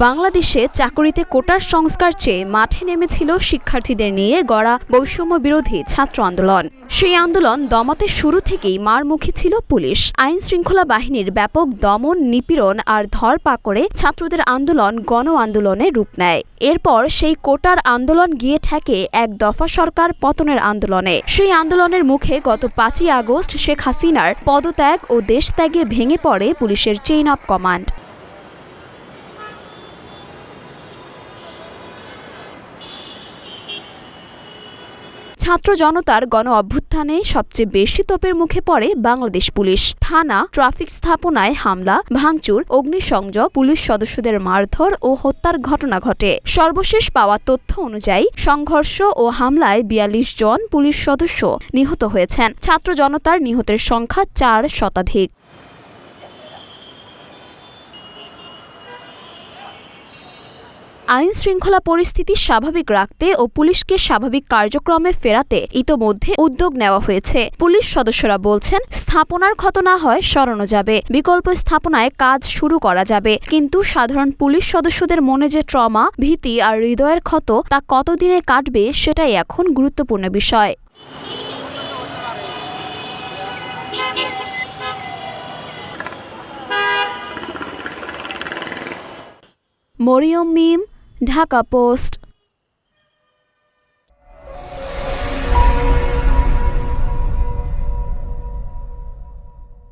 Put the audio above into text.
বাংলাদেশে চাকরিতে কোটার সংস্কার চেয়ে মাঠে নেমেছিল শিক্ষার্থীদের নিয়ে গড়া বৈষম্য বিরোধী ছাত্র আন্দোলন। সেই আন্দোলন দমাতে শুরু থেকেই মারমুখী ছিল পুলিশ। আইন শৃঙ্খলা বাহিনীর ব্যাপক দমন, নিপীড়ন আর ধরপাকড়ে ছাত্রদের আন্দোলন গণ আন্দোলনে রূপ নেয়। এরপর সেই কোটার আন্দোলন গিয়ে ঠেকে এক দফা সরকার পতনের আন্দোলনে। সেই আন্দোলনের মুখে গত 5ই আগস্ট শেখ হাসিনার পদত্যাগ ও দেশত্যাগে ভেঙে পড়ে পুলিশের চেইন অব কমান্ড। ছাত্র জনতার গণ অভ্যুত্থানে সবচেয়ে বেশি তোপের মুখে পড়ে বাংলাদেশ পুলিশ। থানা, ট্রাফিক স্থাপনায় হামলা, ভাঙচুর, অগ্নিসংযোগ, পুলিশ সদস্যদের মারধর ও হত্যার ঘটনা ঘটে। সর্বশেষ পাওয়া তথ্য অনুযায়ী সংঘর্ষ ও হামলায় 42 জন পুলিশ সদস্য নিহত হয়েছেন। ছাত্র জনতার নিহতের সংখ্যা 4 শতাধিক। আইন শৃঙ্খলা পরিস্থিতি স্বাভাবিক রাখতে ও পুলিশকে স্বাভাবিক কার্যক্রমে ফেরাতে ইতোমধ্যে উদ্যোগ নেওয়া হয়েছে। পুলিশ সদস্যরা বলছেন, স্থাপনার ক্ষত না হয় সরানো যাবে, বিকল্প স্থাপনায় কাজ শুরু করা যাবে। কিন্তু সাধারণ পুলিশ সদস্যদের মনে যে ট্রমা, ভীতি আর হৃদয়ের ক্ষত, তা কতদিনে কাটবে সেটাই এখন গুরুত্বপূর্ণ বিষয়। মরিয়ম মিম, ঢাকা পোস্ট।